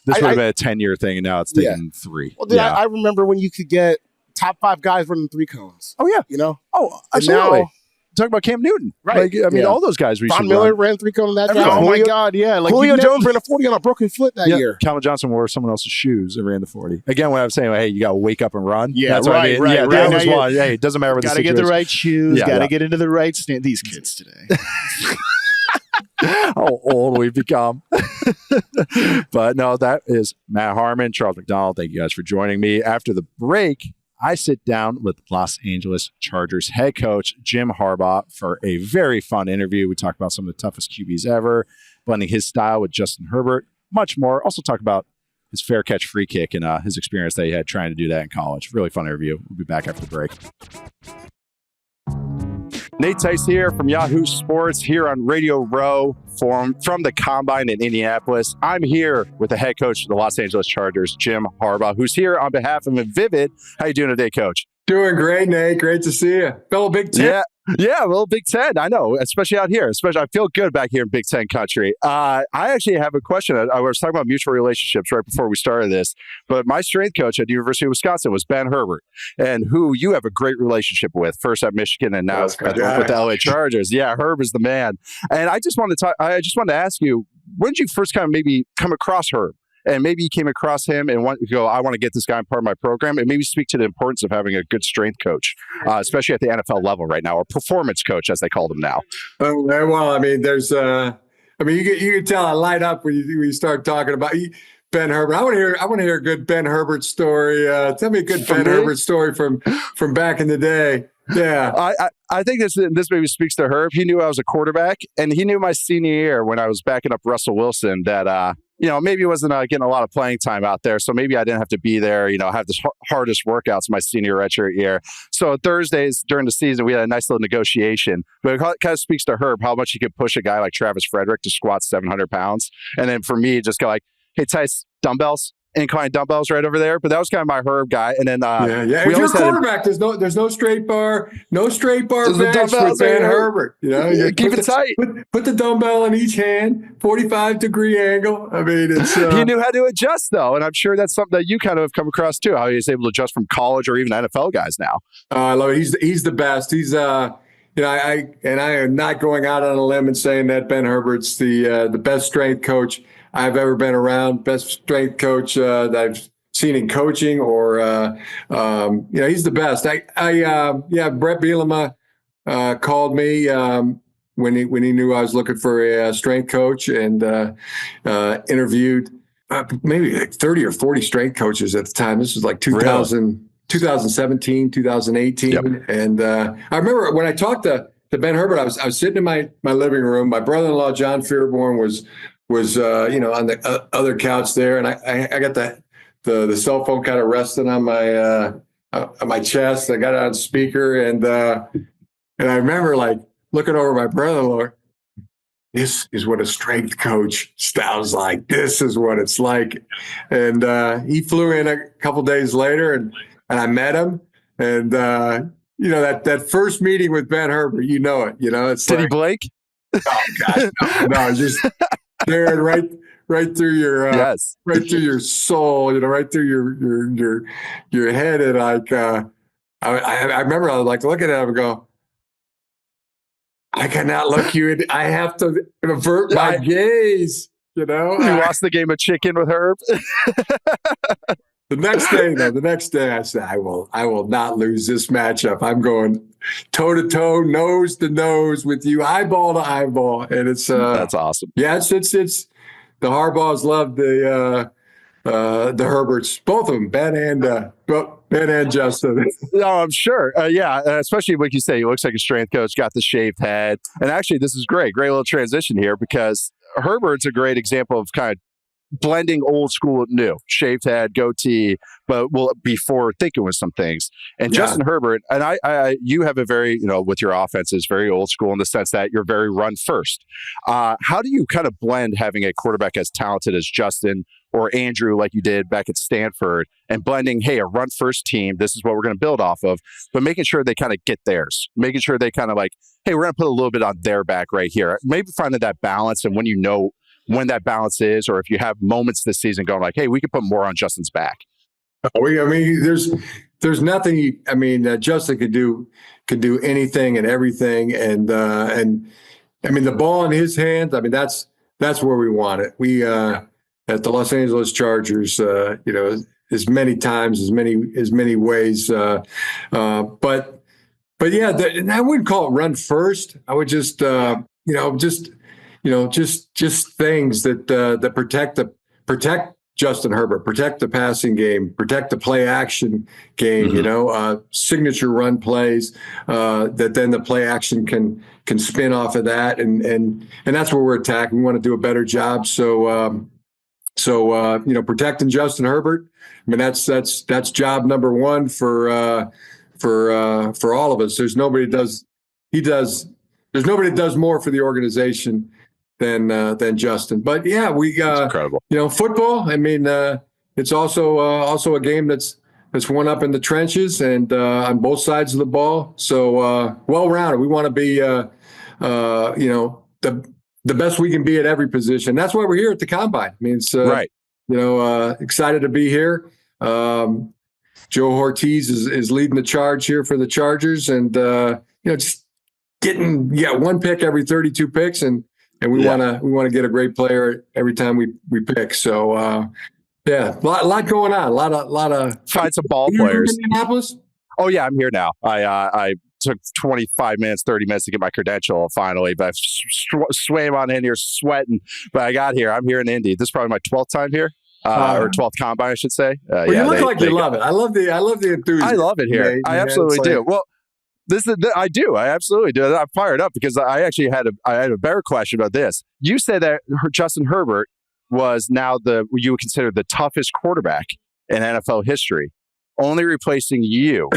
This would have been a 10-year thing, and now it's taken 3. Well, dude, I remember when you could get top 5 guys running 3 cones. Oh, yeah. You know? Oh, absolutely. Talk about Cam Newton. Right. Like, I mean, all those guys we Von Miller ran 3 cones that Oh, time. my God, yeah. Like Julio Jones ran a 40 on a broken foot that year. Calvin Johnson wore someone else's shoes and ran the 40. Again, when I was saying, hey, you got to wake up and run. Yeah, that's what I mean. Yeah, that was one. Hey, it doesn't matter what the situation. Got to get the right shoes. Yeah, got to get into the right stand. These kids today. How old we've become. But no, that is Matt Harmon, Charles McDonald. Thank you guys for joining me. After the break, I sit down with Los Angeles Chargers head coach Jim Harbaugh for a very fun interview. We talk about some of the toughest QBs ever, blending his style with Justin Herbert, much more. Also talk about his fair catch free kick and his experience that he had trying to do that in college. Really fun interview. We'll be back after the break. Nate Tice here from Yahoo Sports here on Radio Row from the Combine in Indianapolis. I'm here with the head coach of the Los Angeles Chargers, Jim Harbaugh, who's here on behalf of Vivid. How you doing today, Coach? Doing great, Nate. Great to see you. Fellow Big Ten. Yeah, well, Big Ten. I know, especially out here. Especially, I feel good back here in Big Ten country. I actually have a question. I was talking about mutual relationships right before we started this, but my strength coach at the University of Wisconsin was Ben Herbert, and who you have a great relationship with, first at Michigan and now with the LA Chargers. Yeah, Herb is the man. And I just wanted to ask you, when did you first kind of maybe come across Herb? And maybe you came across him and I want to get this guy in part of my program, and maybe speak to the importance of having a good strength coach, especially at the NFL level right now, or performance coach, as they call them now. Well, I mean, there's, you can tell I light up when you start talking about Ben Herbert. I want to hear a good Ben Herbert story. Tell me a good Herbert story from back in the day. Yeah. I think this maybe speaks to Herb. He knew I was a quarterback, and he knew my senior year when I was backing up Russell Wilson that, maybe wasn't getting a lot of playing time out there. So maybe I didn't have to be there, have the hardest workouts my senior redshirt year. So Thursdays during the season, we had a nice little negotiation. But it kind of speaks to Herb, how much he could push a guy like Travis Frederick to squat 700 pounds. And then for me, just go like, hey, Tice, dumbbells. Incline dumbbells right over there, but that was kind of my Herb guy. And then if you're a quarterback, there's no straight bar, bench with Ben Herbert. You keep it tight. Put the dumbbell in each hand, 45-degree angle. I mean, it's he knew how to adjust though, and I'm sure that's something that you kind of have come across too. How he's able to adjust from college or even NFL guys now. I love it. He's the best. He's I am not going out on a limb and saying that Ben Herbert's the best strength coach I've ever been around, best strength coach that I've seen in coaching, or he's the best. Brett Bielema called me when he knew I was looking for a strength coach, and interviewed maybe like 30 or 40 strength coaches at the time. This was like 2017, 2018, yep. And I remember when I talked to Ben Herbert, I was sitting in my living room. My brother-in-law John Fearborn was on the other couch there, and I got the cell phone kind of resting on my chest. I got it on speaker, and I remember like looking over my brother-in-law. This is what a strength coach sounds like. This is what it's like. And he flew in a couple days later, and I met him, and that first meeting with Ben Herbert, it's Did he blink? Oh gosh, no, just staring right through your right through your soul, right through your head, and like I remember I was like looking at him and go, I cannot look you in. I have to avert my gaze. You lost the game of chicken with Herb. The next day, I said, I will not lose this matchup. I'm going toe to toe, nose to nose with you, eyeball to eyeball, and it's that's awesome. Yeah, it's the Harbaughs love the Herberts, both of them, Ben and Justin. No, I'm sure. Especially like you say, he looks like a strength coach, got the shaved head, and actually, this is great little transition here because Herbert's a great example of kind of blending old school with new, shaved head, goatee, but will be forward thinking with some things. And Justin Herbert, and you have a very, with your offenses, very old school in the sense that you're very run first. How do you kind of blend having a quarterback as talented as Justin or Andrew, like you did back at Stanford, and blending, hey, a run first team, this is what we're going to build off of, but making sure they kind of get theirs, making sure they kind of like, hey, we're going to put a little bit on their back right here. Maybe finding that balance, and when when that balance is, or if you have moments this season going like, hey, we could put more on Justin's back. I mean, there's nothing. I mean, Justin could do anything and everything, and I mean, the ball in his hands. I mean, that's where we want it. We at the Los Angeles Chargers, as many times, as many ways. But yeah, and I wouldn't call it run first. I would just just things that protect Justin Herbert, protect the passing game, protect the play action game, signature run plays that then the play action can spin off of that. And that's where we're attacking. We want to do a better job. So protecting Justin Herbert, I mean, that's job number one for all of us. There's nobody that does more for the organization than Justin. But yeah, we incredible. Football. I mean, it's also a game that's won up in the trenches and on both sides of the ball. So well-rounded. We want to be the best we can be at every position. That's why we're here at the Combine. I mean, it's right. Excited to be here. Joe Ortiz is leading the charge here for the Chargers, and just getting one pick every 32 picks, and we want to get a great player every time we pick. So a lot going on. A lot of find some ball players. In Indianapolis? Oh yeah, I'm here now. I took 25 minutes, 30 minutes to get my credential finally, but I swam on in here sweating. But I got here. I'm here in Indy. This is probably my 12th time here. Or 12th Combine, I should say. You look like you love it. I love the enthusiasm. I love it here. I absolutely do. Well, I do. I absolutely do. I'm fired up because I actually had a better question about this. You said that Justin Herbert was now you would consider the toughest quarterback in NFL history, only replacing you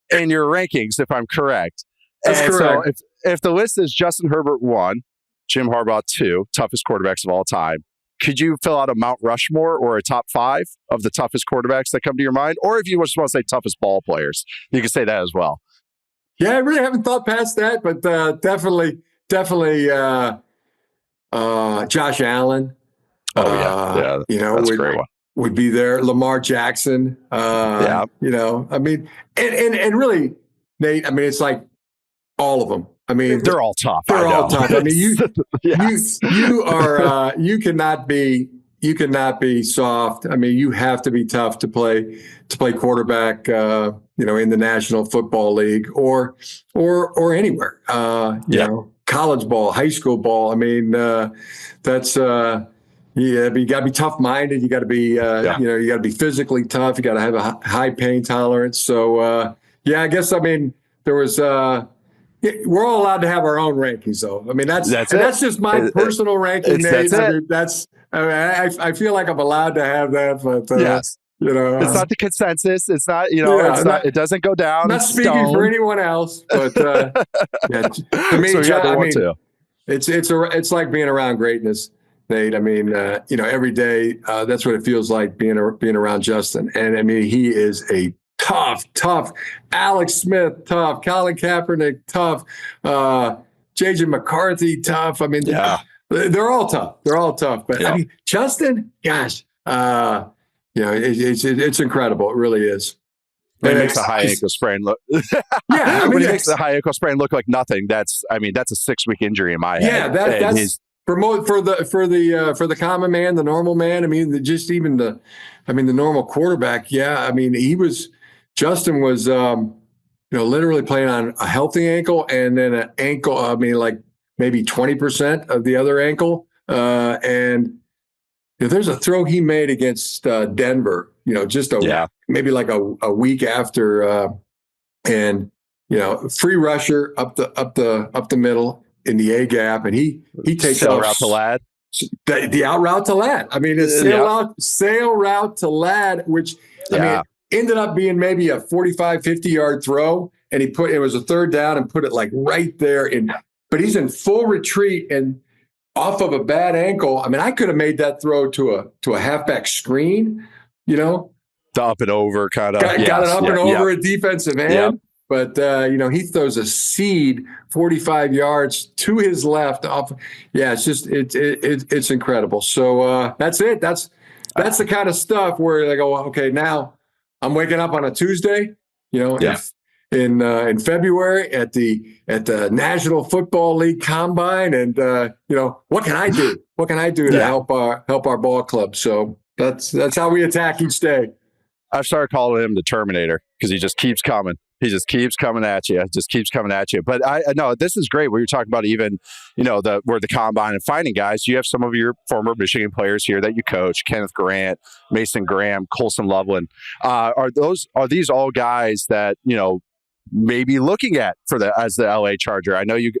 in your rankings, if I'm correct. That's correct. So if the list is Justin Herbert 1, Jim Harbaugh 2, toughest quarterbacks of all time, could you fill out a Mount Rushmore or a top 5 of the toughest quarterbacks that come to your mind? Or if you just want to say toughest ball players, you can say that as well. Yeah, I really haven't thought past that, but definitely Josh Allen. Oh, yeah. That's a great one. Would be there. Lamar Jackson. I mean, and really, Nate, I mean, it's like all of them. I mean, they're all tough. They're all tough. I mean, you cannot be soft. I mean, you have to be tough to play quarterback. In the National Football League or anywhere. College ball, high school ball. I mean, that's. You got to be tough-minded. You got to be, you got to be physically tough. You got to have a high pain tolerance. So, I guess, I mean, there was. We're all allowed to have our own rankings, though. I mean, that's just my personal ranking. Nate. I feel like I'm allowed to have that, but yes. It's not the consensus. It's not, it doesn't go down. Not speaking for anyone else, but to me, so it's like being around greatness, Nate. I mean, every day, that's what it feels like being around Justin. And I mean, he is a tough Alex Smith, tough Colin Kaepernick, tough JJ McCarthy, tough. I mean, they're all tough. But I mean, Justin, gosh, it's incredible. It really is. When he makes a high ankle sprain look, when he makes the high ankle sprain look like nothing, that's a 6-week injury in my head. Yeah, that's for the common man, the normal man. I mean, the normal quarterback. Yeah, I mean, Justin was literally playing on a healthy ankle and then an ankle. I mean, like maybe 20% of the other ankle, and. There's a throw he made against Denver, just maybe like a week after, and free rusher up the middle in the A gap, and he takes sail route to Ladd. The out route to Ladd. I mean, it's sail route to Ladd, which I mean ended up being maybe a 45, 50-yard throw, and it was a third down and put it like right there but he's in full retreat and. Off of a bad ankle. I mean, I could have made that throw to a halfback screen, The up and over kind of. Got it up and over a defensive end. but he throws a seed 45 yards to his left off. Yeah, it's just it's incredible. So that's it. That's the kind of stuff where they go, okay, now I'm waking up on a Tuesday, in February at the National Football League Combine, and what can I do? What can I do to help our ball club? So that's how we attack each day. I've started calling him the Terminator because he just keeps coming. He just keeps coming at you. But I know this is great. Where you're talking about even, the combine and finding guys. You have some of your former Michigan players here that you coach: Kenneth Grant, Mason Graham, Colson Loveland. Are these all guys that maybe looking at as the LA Charger? I know you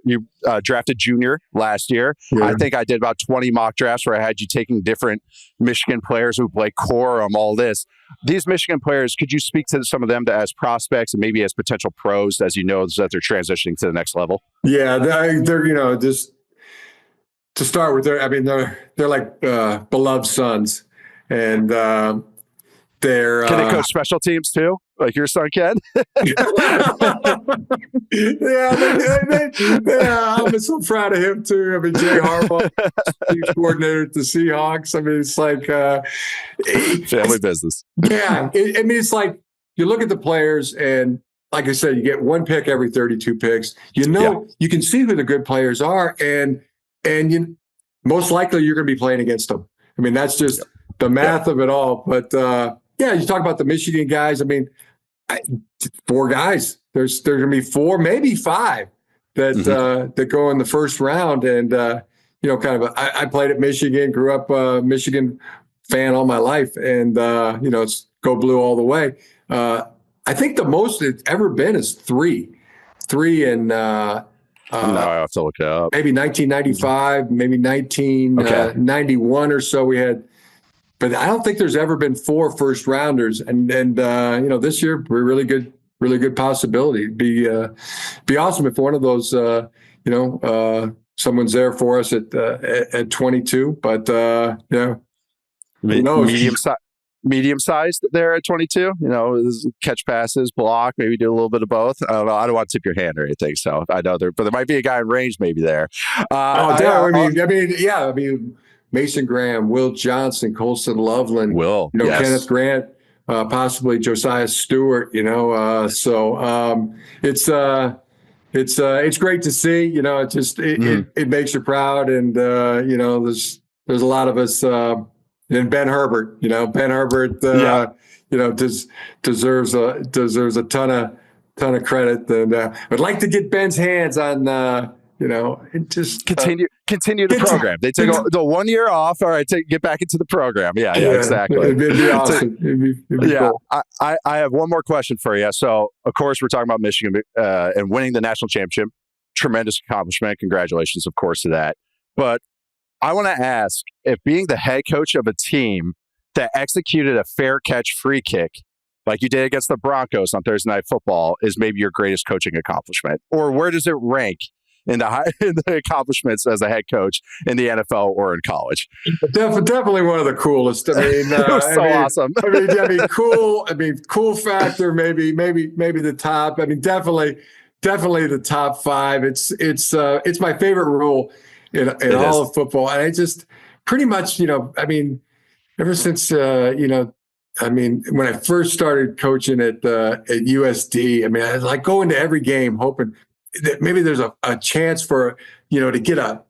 drafted junior last year. Yeah. I think I did about 20 mock drafts where I had you taking different Michigan players who play Corum, all this. These Michigan players, could you speak to some of them as prospects and maybe as potential pros, as that they're transitioning to the next level? Yeah, they're just to start with, they're like beloved sons, and they're can they coach special teams too, like your son can? I'm so proud of him too. Jim Harbaugh, chief coordinator at the Seahawks. It's like family business. Yeah, it's like you look at the players, and like I said, you get one pick every 32 picks. You can see who the good players are, and you most likely you're going to be playing against them. That's just the math of it all. But you talk about the Michigan guys. 4 guys. There's going to be 4, maybe 5 that go in the first round. And I played at Michigan, grew up a Michigan fan all my life, and it's go blue all the way. I think the most it's ever been is 3 and now I have to look it up. Maybe 1995, maybe 1991 or so we had. But I don't think there's ever been 4 first rounders, and this year we're really good possibility. It'd be awesome if one of those someone's there for us at 22. But who knows? Medium sized there at 22. Catch passes, block, maybe do a little bit of both. I don't know. I don't want to tip your hand or anything, so I know but there might be a guy in range maybe there. Mason Graham, Will Johnson, Colson Loveland, Kenneth Grant, possibly Josiah Stewart. It's great to see. It makes you proud, and there's a lot of us. And Ben Herbert, Ben Herbert, deserves a ton of credit, and I'd like to get Ben's hands on. And just continue the program. They take the 1 year off. All right, get back into the program. Yeah, exactly. It'd be awesome. It'd be cool. I have one more question for you. So, of course, we're talking about Michigan and winning the national championship. Tremendous accomplishment. Congratulations, of course, to that. But I want to ask if being the head coach of a team that executed a fair catch free kick like you did against the Broncos on Thursday Night Football is maybe your greatest coaching accomplishment, or where does it rank in the accomplishments as a head coach in the NFL or in college? Definitely one of the coolest. It was awesome. Cool. Cool factor. Maybe the top. Definitely the top 5. It's my favorite rule in all of football, and I just pretty much ever since when I first started coaching at USD, I was like going to every game hoping that maybe there's a chance for, to get a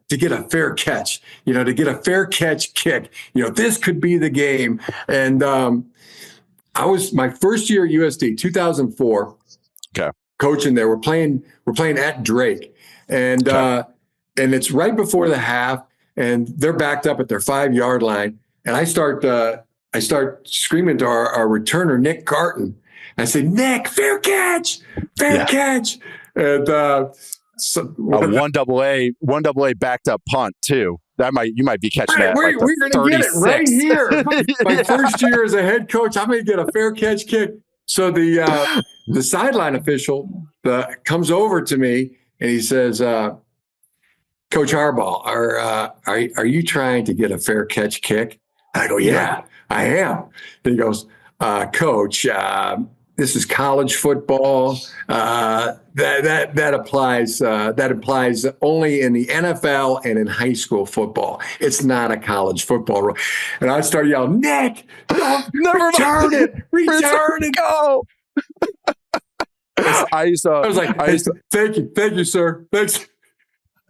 fair catch, to get a fair catch kick, this could be the game. And I was my first year at USD, 2004, coaching there. We're playing at Drake, and it's right before the half, and they're backed up at their 5-yard line. And I start screaming to our returner, Nick Garton. I say, Nick, fair catch. And so one double A backed up punt too. You might be catching that. We're going to get it right here. My first year as a head coach, I'm going to get a fair catch kick. So the sideline official comes over to me and he says, Coach Harbaugh, are you trying to get a fair catch kick? And I go, yeah, I am. And he goes, Coach, this is college football. That applies only in the NFL and in high school football. It's not a college football rule. And I started yelling, Nick, return it, go. I was like, thank you, sir. Thanks.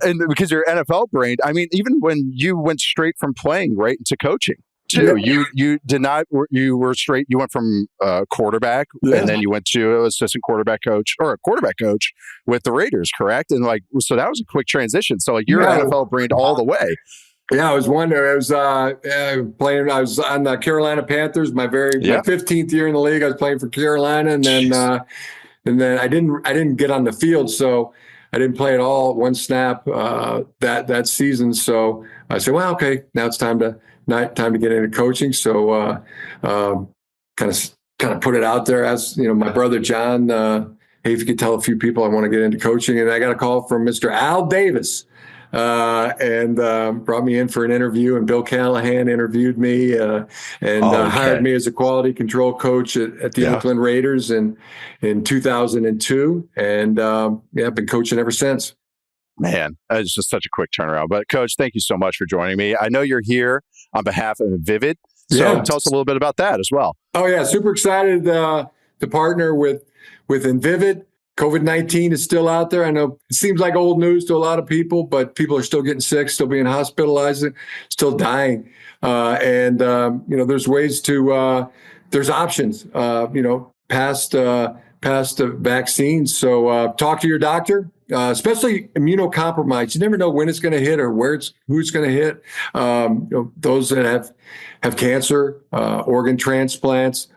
And because you're NFL brained, I mean, even when you went straight from playing right into coaching too, you did not. You were straight. You went from quarterback, and then you went to assistant quarterback coach or a quarterback coach with the Raiders, correct? And like, so that was a quick transition. So like, you're NFL brained all the way. Yeah, I was wondering. I was playing. I was on the Carolina Panthers. My 15th year in the league. I was playing for Carolina, and then I didn't get on the field, so I didn't play at all one snap that season. So I said, well, okay, now it's time to get into coaching. So kind of put it out there as, my brother John, hey, if you could tell a few people I want to get into coaching. And I got a call from Mr. Al Davis and brought me in for an interview, and Bill Callahan interviewed me and hired me as a quality control coach at the Oakland Raiders in 2002. And I've been coaching ever since. Man, it's just such a quick turnaround. But Coach, thank you so much for joining me. I know you're here on behalf of Vivid. So tell us a little bit about that as well. Oh, yeah. Super excited to partner with Invivid. COVID-19 is still out there. I know it seems like old news to a lot of people, but people are still getting sick, still being hospitalized, still dying. There's ways to, there's options, past the vaccines. So talk to your doctor, especially immunocompromised. You never know when it's going to hit or who's going to hit. Those that have cancer, organ transplants.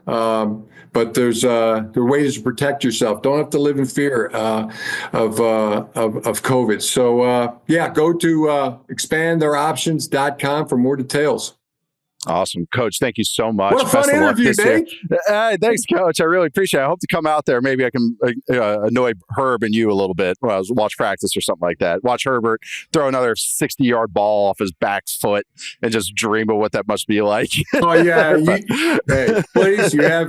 But there are ways to protect yourself. Don't have to live in fear of COVID. So go to expandtheiroptions.com for more details. Awesome. Coach, thank you so much. What a fun interview, Nate. Thanks, Coach. I really appreciate it. I hope to come out there. Maybe I can annoy Herb and you a little bit while I watch practice or something like that. Watch Herbert throw another 60-yard ball off his back foot and just dream of what that must be like. Oh, yeah. Hey, please, you have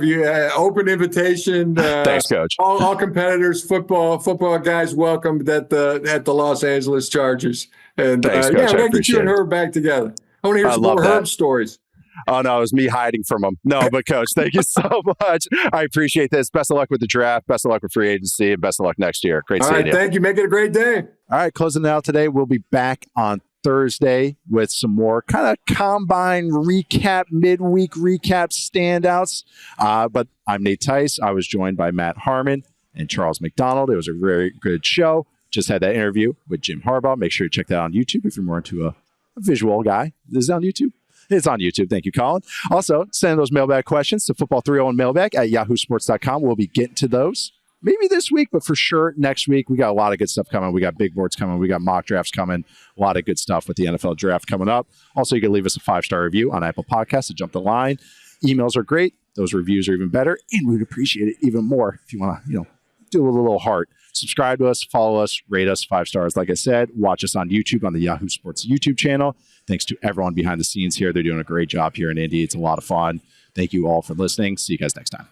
open invitation. Thanks, Coach. All competitors, football guys, welcome at the Los Angeles Chargers. And thanks, Coach. We're going to get you and Herb back together. I want to hear some more Herb stories. Oh, no, it was me hiding from him. No, but Coach, thank you so much. I appreciate this. Best of luck with the draft. Best of luck with free agency. And best of luck next year. Great seeing you. Thank you. Make it a great day. All right, closing it out today. We'll be back on Thursday with some more kind of combine recap, midweek recap standouts. But I'm Nate Tice. I was joined by Matt Harmon and Charles McDonald. It was a very good show. Just had that interview with Jim Harbaugh. Make sure you check that out on YouTube if you're more into a visual guy. Is it on YouTube? It's on YouTube. Thank you, Colin. Also, send those mailbag questions to football301mailbag at yahoosports.com. We'll be getting to those maybe this week, but for sure next week. We got a lot of good stuff coming. We got big boards coming. We got mock drafts coming. A lot of good stuff with the NFL draft coming up. Also, you can leave us a 5-star review on Apple Podcasts to jump the line. Emails are great. Those reviews are even better, and we'd appreciate it even more if you want to, do a little heart. Subscribe to us, follow us, rate us 5 stars. Like I said, watch us on YouTube on the Yahoo Sports YouTube channel. Thanks to everyone behind the scenes here. They're doing a great job here in Indy. It's a lot of fun. Thank you all for listening. See you guys next time.